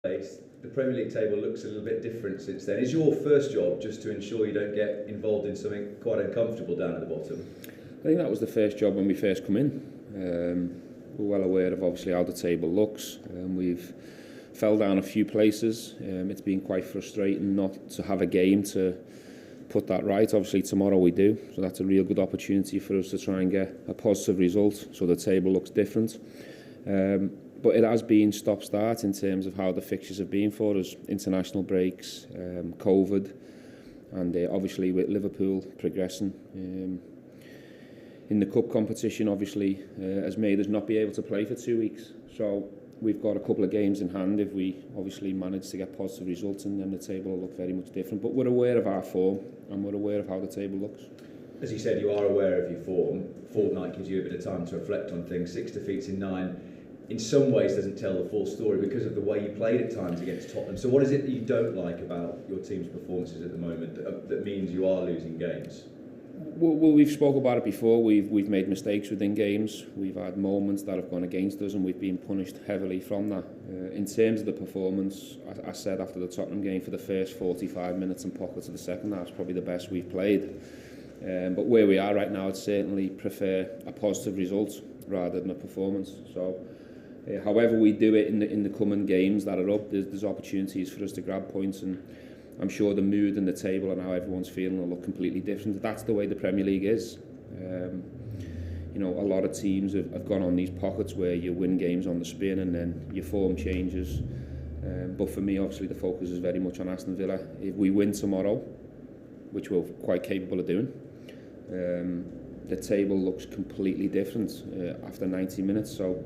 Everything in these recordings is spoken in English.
The Premier League table looks a little bit different since then. Is your first job just to ensure you don't get involved in something quite uncomfortable down at the bottom? I think that was the first job when we first come in. We're well aware of obviously how the table looks. We've fell down a few places. It's been quite frustrating not to have a game to put that right. Obviously tomorrow we do, so that's a real good opportunity for us to try and get a positive result so the table looks different. But it has been stop-start in terms of how the fixtures have been for us. International breaks, COVID, and obviously with Liverpool progressing in the cup competition, obviously has made us not be able to play for 2 weeks. So we've got a couple of games in hand. If we obviously manage to get positive results, and then the table will look very much different. But we're aware of our form, and we're aware of how the table looks. As you said, you are aware of your form. Fortnight gives you a bit of time to reflect on things. 6 defeats in 9. In some ways doesn't tell the full story because of the way you played at times against Tottenham. So what is it that you don't like about your team's performances at the moment that means you are losing games? Well, we've spoke about it before. We've made mistakes within games. We've had moments that have gone against us, and we've been punished heavily from that. In terms of the performance, I said after the Tottenham game, for the first 45 minutes and pockets of the second half, it's probably the best we've played. But where we are right now, I'd certainly prefer a positive result rather than a performance. So however we do it in the coming games that are up, there's opportunities for us to grab points, and I'm sure the mood and the table and how everyone's feeling will look completely different. That's the way the Premier League is. You know, a lot of teams have gone on these pockets where you win games on the spin and then your form changes. But for me, obviously, the focus is very much on Aston Villa. If we win tomorrow, which we're quite capable of doing, the table looks completely different after 90 minutes. So,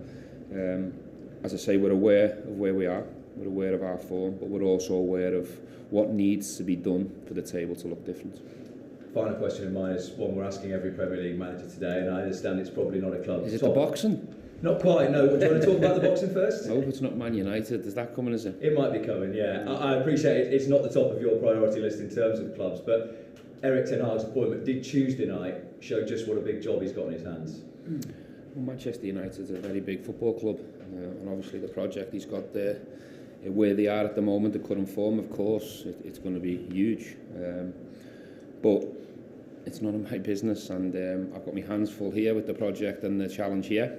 as I say, we're aware of where we are. We're aware of our form, but we're also aware of what needs to be done for the table to look different. Final question of mine is one we're asking every Premier League manager today, and I understand it's probably not a club. Is it the boxing? Not quite, no. Do you want to talk about the boxing first? No, it's not Man United. Is that coming, is it? It might be coming, yeah. I appreciate it. It's not the top of your priority list in terms of clubs, but Erik ten Hag's appointment did Tuesday night show just what a big job he's got in his hands. Well, Manchester United is a very big football club, and obviously the project he's got there, where they are at the moment, the current form, of course, it's going to be huge. But it's none of my business, and I've got my hands full here with the project and the challenge here.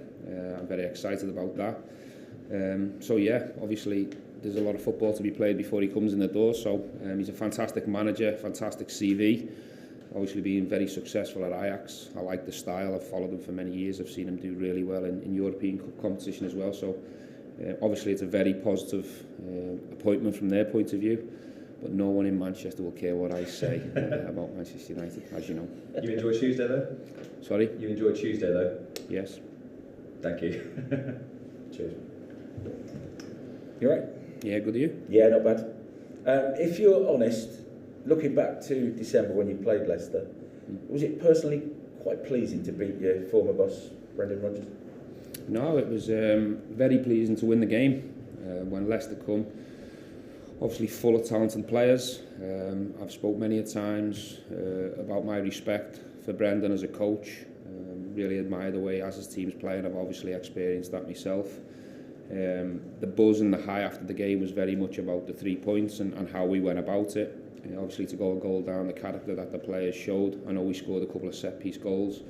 I'm very excited about that. So yeah, obviously there's a lot of football to be played before he comes in the door. So he's a fantastic manager, fantastic CV. Obviously being very successful at Ajax. I like the style. I've followed him for many years. I've seen him do really well in European Cup competition as well. So obviously it's a very positive appointment from their point of view. But no one in Manchester will care what I say about Manchester United, as you know. You enjoyed Tuesday though? Sorry? You enjoyed Tuesday though? Yes. Thank you. Cheers. You all right? Yeah, good to you? Yeah, not bad. If you're honest, looking back to December when you played Leicester, was it personally quite pleasing to beat your former boss, Brendan Rodgers? No, it was very pleasing to win the game when Leicester come. Obviously full of talented players. I've spoke many a times about my respect for Brendan as a coach. Really admire the way he has his teams play, and I've obviously experienced that myself. The buzz and the high after the game was very much about the 3 points and how we went about it. Obviously to go a goal down, the character that the players showed. I know we scored a couple of set-piece goals,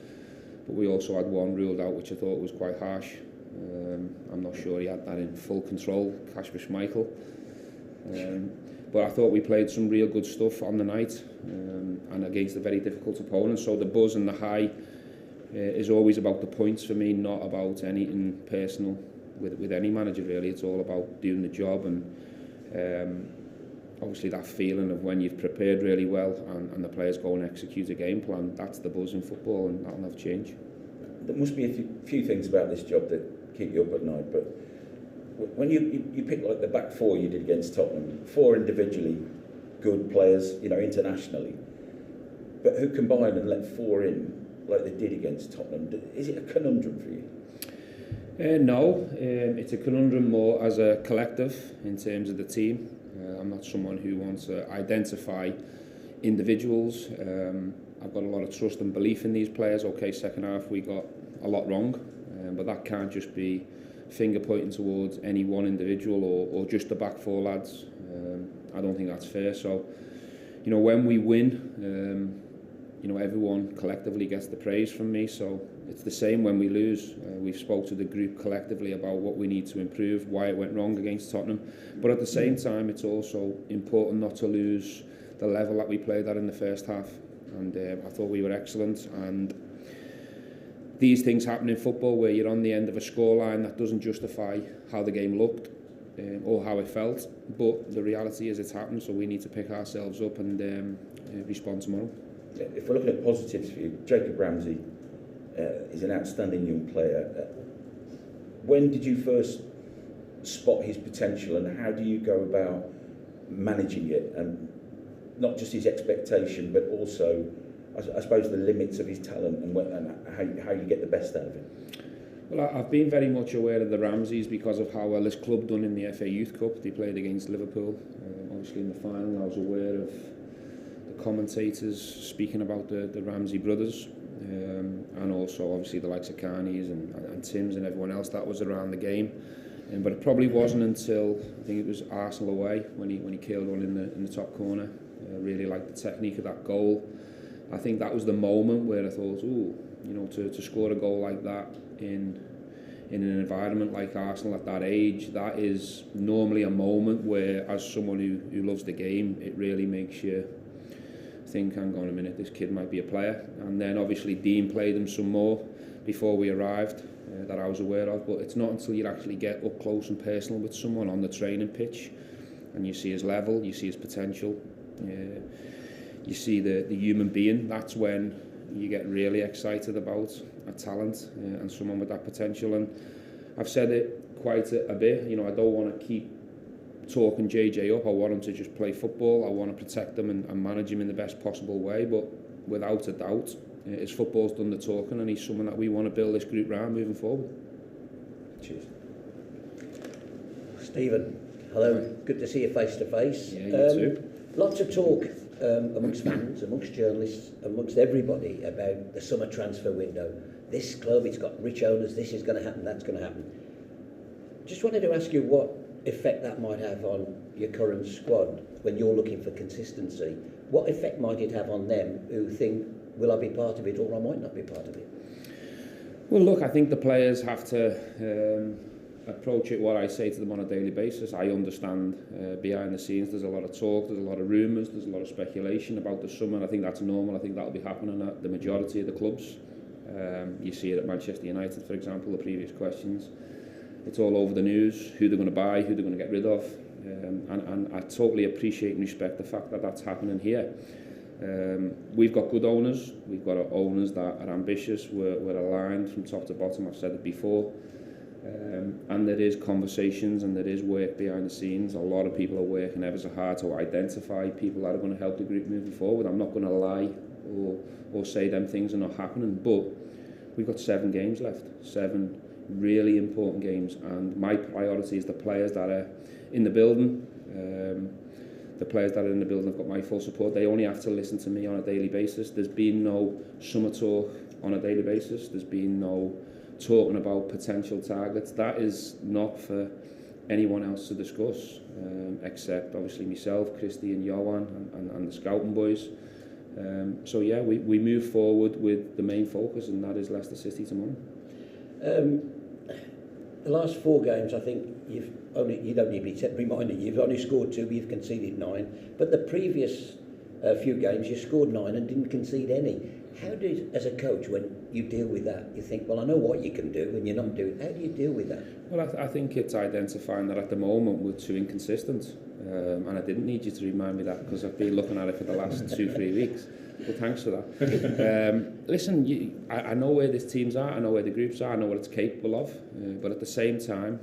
but we also had one ruled out which I thought was quite harsh. I'm not sure he had that in full control, Kasper Schmeichel. But I thought we played some real good stuff on the night and against a very difficult opponent. So the buzz and the high is always about the points for me, not about anything personal with any manager really. It's all about doing the job, and obviously that feeling of when you've prepared really well and the players go and execute a game plan, that's the buzz in football, and that'll never change. There must be a few things about this job that keep you up at night, but when you pick like the back four you did against Tottenham, 4 individually good players, you know, internationally, but who combined and let 4 in like they did against Tottenham, is it a conundrum for you? No, it's a conundrum more as a collective in terms of the team. I'm not someone who wants to identify individuals. I've got a lot of trust and belief in these players. Okay, second half we got a lot wrong, but that can't just be finger pointing towards any one individual or just the back four lads. I don't think that's fair. So, you know, when we win, you know, everyone collectively gets the praise from me. So it's the same when we lose. We've spoke to the group collectively about what we need to improve, why it went wrong against Tottenham. But at the same time, it's also important not to lose the level that we played at in the first half. And I thought we were excellent. And these things happen in football where you're on the end of a scoreline that doesn't justify how the game looked or how it felt. But the reality is it's happened, so we need to pick ourselves up and respond tomorrow. If we're looking at positives for you, Jacob Ramsey is an outstanding young player. When did you first spot his potential, and how do you go about managing it? And not just his expectation, but also, I suppose, the limits of his talent and how you get the best out of him. Well, I've been very much aware of the Ramseys because of how well this club done in the FA Youth Cup. They played against Liverpool, obviously in the final. I was aware of the commentators speaking about the Ramsey brothers, and also obviously the likes of Carney's and Tim's and everyone else that was around the game. But it probably wasn't until, I think it was Arsenal away, when he killed one in the top corner. Really liked the technique of that goal. I think that was the moment where I thought, ooh, you know, to score a goal like that in an environment like Arsenal at that age, that is normally a moment where, as someone who loves the game, it really makes you think, hang on a minute, this kid might be a player. And then obviously Dean played him some more before we arrived that I was aware of, but it's not until you actually get up close and personal with someone on the training pitch and you see his level, you see his potential, you see the human being, that's when you get really excited about a talent and someone with that potential. And I've said it quite a bit, you know, I don't want to keep talking JJ up. I want him to just play football. I want to protect him and manage him in the best possible way, but without a doubt, his football's done the talking, and he's someone that we want to build this group around moving forward. Cheers. Stephen, hello. Good to see you face to face. Yeah, you too. Lots of talk amongst fans, amongst journalists, amongst everybody about the summer transfer window. This club, it's got rich owners, this is going to happen, that's going to happen. Just wanted to ask you what effect that might have on your current squad when you're looking for consistency. What effect might it have on them who think, will I be part of it or I might not be part of it? Well, look, I think the players have to approach it what I say to them on a daily basis. I understand behind the scenes there's a lot of talk, there's a lot of rumours, there's a lot of speculation about the summer. I think that's normal. I think that'll be happening at the majority of the clubs. You see it at Manchester United, for example, the previous questions. It's all over the news, who they're going to buy, who they're going to get rid of. And I totally appreciate and respect the fact that that's happening here. We've got good owners. We've got owners that are ambitious. We're aligned from top to bottom. I've said it before. And there is conversations and there is work behind the scenes. A lot of people are working ever so hard to identify people that are going to help the group moving forward. I'm not going to lie or say them things are not happening, but we've got 7 games left. 7 really important games, and my priority is the players that are in the building. The players that are in the building have got my full support. They only have to listen to me on a daily basis. There's been no summer talk on a daily basis. There's been no talking about potential targets. That is not for anyone else to discuss, except obviously myself, Christy and Johan and the scouting boys. So yeah, we move forward with the main focus, and that is Leicester City tomorrow. The last 4 games, I think you don't need to be reminded, you've only scored 2, you've conceded 9. But the previous few games, you scored 9 and didn't concede any. How do, as a coach, when you deal with that, you think, well, I know what you can do, and you're not doing. How do you deal with that? Well, I think it's identifying that at the moment we're too inconsistent. And I didn't need you to remind me that because I've been looking at it for the last 2-3 weeks. Well, thanks for that. Listen, I know where these teams are, I know where the groups are, I know what it's capable of. But at the same time,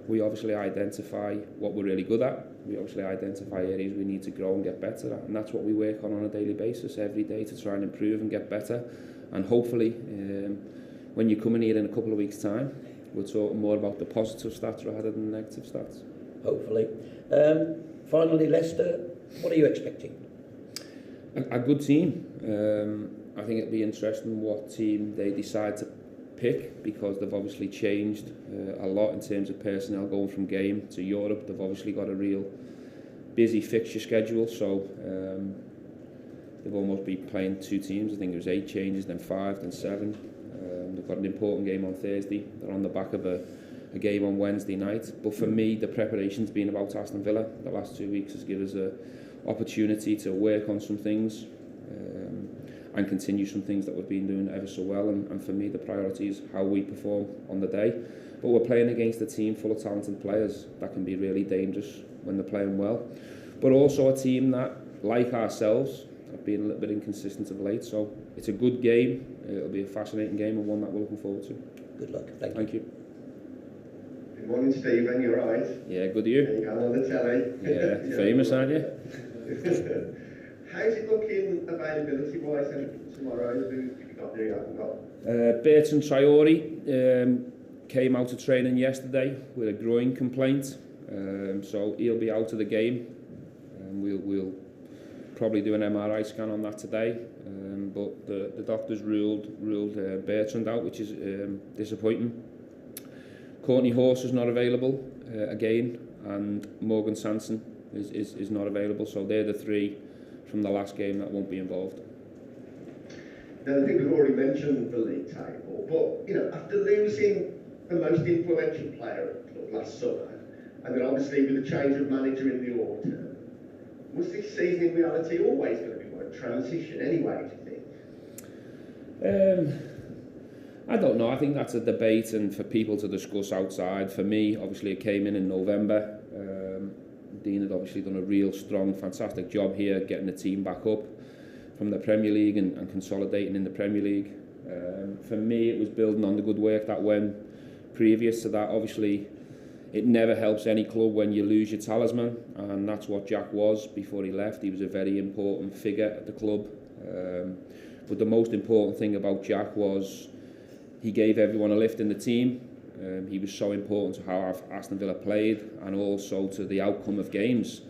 we obviously identify what we're really good at. We obviously identify areas we need to grow and get better at. And that's what we work on a daily basis, every day, to try and improve and get better. And hopefully, when you come in here in a couple of weeks' time, we'll talk more about the positive stats rather than the negative stats. Hopefully. Finally, Leicester, what are you expecting? A good team. I think it'll be interesting what team they decide to pick because they've obviously changed a lot in terms of personnel going from game to Europe. They've obviously got a real busy fixture schedule, so they've almost been playing 2 teams. I think it was 8 changes, then 5, then 7. They've got an important game on Thursday. They're on the back of a game on Wednesday night. But for me, the preparation's been about Aston Villa. The last 2 weeks has given us an opportunity to work on some things and continue some things that we've been doing ever so well. And for me, the priority is how we perform on the day. But we're playing against a team full of talented players that can be really dangerous when they're playing well. But also a team that, like ourselves, have been a little bit inconsistent of late. So it's a good game. It'll be a fascinating game and one that we're looking forward to. Good luck. Thank you. Good morning, Stephen. You're right. Yeah, good to you. You come on the telly. Yeah, famous, aren't you? How's it looking availability-wise tomorrow? Who have you got there you haven't got? Bertrand Traore came out of training yesterday with a groin complaint, so he'll be out of the game. We'll probably do an MRI scan on that today, but the doctors ruled Bertrand out, which is disappointing. Courtney Horse is not available again, and Morgan Sanson is not available, so they're the 3 from the last game that won't be involved. Now, I think we've already mentioned the league table, but after losing the most influential player at the club last summer, and then obviously with the change of manager in the autumn, was this season in reality always going to be more a transition anyway, do you think? I don't know. I think that's a debate and for people to discuss outside. For me, obviously, it came in November. Dean had obviously done a real strong, fantastic job here, getting the team back up from the Premier League and consolidating in the Premier League. For me, it was building on the good work that went previous to that. Obviously, it never helps any club when you lose your talisman, and that's what Jack was before he left. He was a very important figure at the club. But the most important thing about Jack was he gave everyone a lift in the team. He was so important to how Aston Villa played and also to the outcome of games.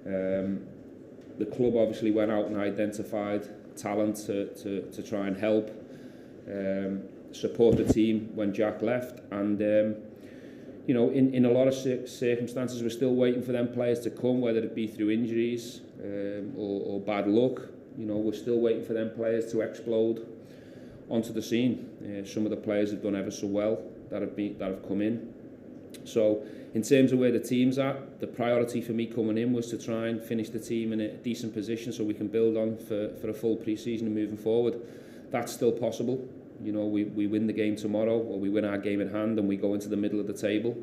The club obviously went out and identified talent to try and help support the team when Jack left, and in a lot of circumstances we're still waiting for them players to come, whether it be through injuries or bad luck. We're still waiting for them players to explode onto the scene. Some of the players have done ever so well that have come in. So in terms of where the team's at, the priority for me coming in was to try and finish the team in a decent position so we can build on for a full pre-season and moving forward. That's still possible. We win the game tomorrow, or we win our game in hand and we go into the middle of the table.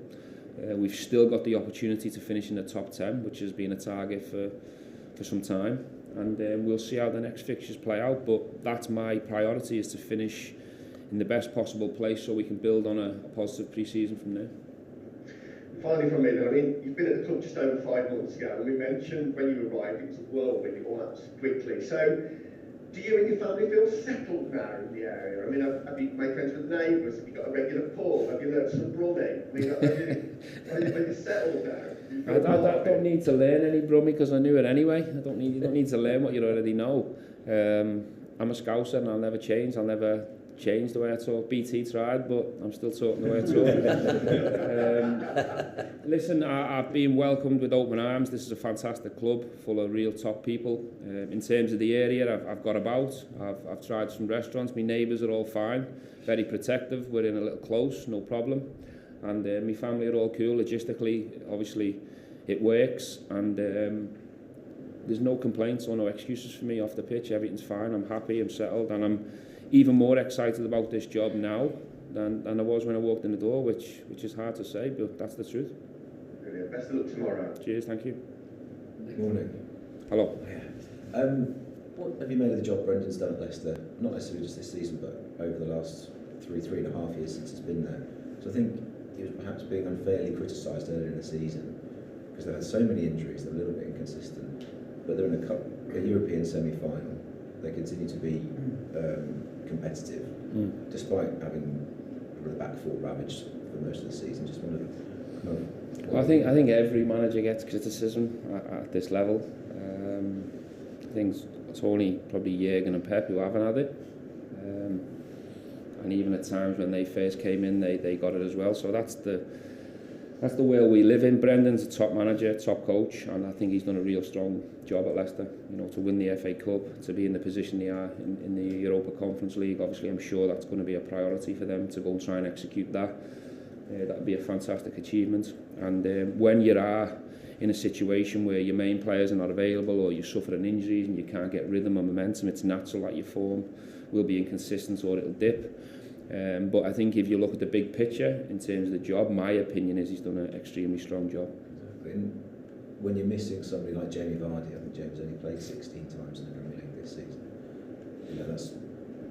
We've still got the opportunity to finish in the top 10, which has been a target for some time. And we'll see how the next fixtures play out, but that's my priority, is to finish in the best possible place so we can build on a positive pre-season from there. Finally from me then, you've been at the club just over 5 months ago, and we mentioned when you arrived it was a whirlwind, it all happened quickly. So do you and your family feel settled now in the area? Have you made friends with neighbours? Have you got a regular pub? Have you learnt some Brummie? Are you settled now? I don't need to learn any Brummie because I knew it anyway. You don't need to learn what you already know. I'm a Scouser and I'll never change. I'll never change the way I talk. BT tried, but I'm still talking the way I talk. Listen, I've been welcomed with open arms. This is a fantastic club full of real top people. In terms of the area, I've got about. I've tried some restaurants. My neighbours are all fine, very protective. We're in a little close, no problem. And my family are all cool. Logistically, obviously, it works. And there's no complaints or no excuses for me off the pitch. Everything's fine. I'm happy. I'm settled, and I'm even more excited about this job now than I was when I walked in the door, which is hard to say, but that's the truth. Brilliant. Best of luck tomorrow. Cheers, thank you. Good morning. Hello. What have you made of the job Brendan's done at Leicester? Not necessarily just this season, but over the last three and a half years since it's been there. So I think he was perhaps being unfairly criticised earlier in the season because they've had so many injuries, they're a little bit inconsistent, but they're in a European semi-final. They continue to be competitive, despite having the back four ravaged for most of the season. Just wanted to Well, I think every manager gets criticism at this level. I think it's only probably Jurgen and Pep who haven't had it. and even at times when they first came in, they got it as well. So that's the world we live in. Brendan's a top manager, top coach, and I think he's done a real strong job at Leicester. You know, to win the FA Cup, to be in the position they are in the Europa Conference League. Obviously, I'm sure that's going to be a priority for them to go and try and execute that. That would be a fantastic achievement. And when you are in a situation where your main players are not available, or you're suffering injuries and you can't get rhythm or momentum, it's natural that your form will be inconsistent or it'll dip. But I think if you look at the big picture in terms of the job, my opinion is he's done an extremely strong job. Exactly. And when you're missing somebody like Jamie Vardy, I think James only played 16 times in the Premier League this season. You know, that's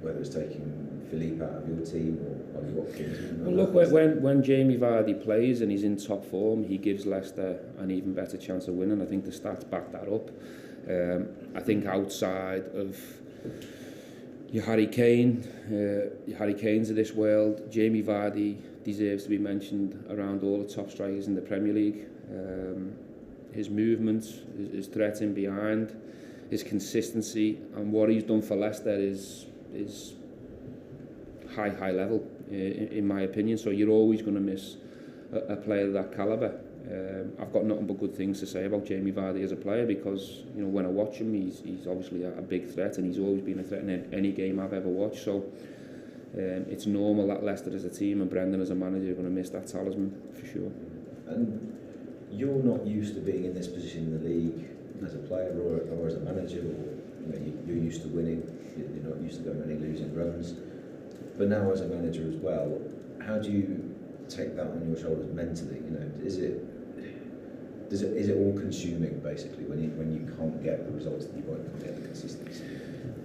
whether it's taking Philippe out of your team or Watkins. Well, look, when Jamie Vardy plays and he's in top form, he gives Leicester an even better chance of winning. I think the stats back that up. I think outside of your Harry Kanes of this world, Jamie Vardy deserves to be mentioned around all the top strikers in the Premier League. His movement, his threat in behind, his consistency, and what he's done for Leicester is high level, in my opinion. So you're always going to miss a player of that calibre. I've got nothing but good things to say about Jamie Vardy as a player, because you know, when I watch him, he's obviously a big threat, and he's always been a threat in any game I've ever watched. So it's normal that Leicester as a team and Brendan as a manager are going to miss that talisman for sure. And you're not used to being in this position in the league as a player or as a manager, or you know, you're used to winning. You're not used to going any losing runs. But now as a manager as well, how do you take that on your shoulders mentally? You know, is it all consuming basically when you can't get the results that you want, can't get the consistency?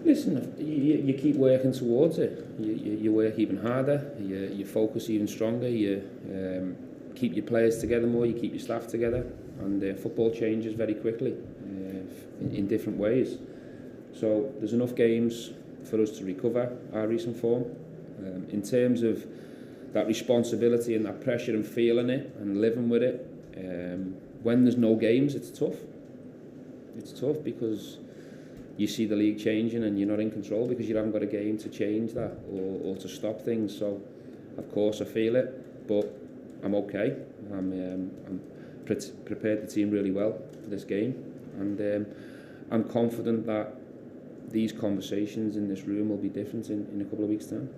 Listen, you keep working towards it. You work even harder. You focus even stronger. You keep your players together more. You keep your staff together. And football changes very quickly in different ways. So there's enough games for us to recover our recent form. In terms of that responsibility and that pressure and feeling it and living with it, when there's no games, it's tough. It's tough because you see the league changing and you're not in control because you haven't got a game to change that or to stop things. So, of course, I feel it, but I'm okay. I'm prepared the team really well for this game, and I'm confident that these conversations in this room will be different in a couple of weeks' time.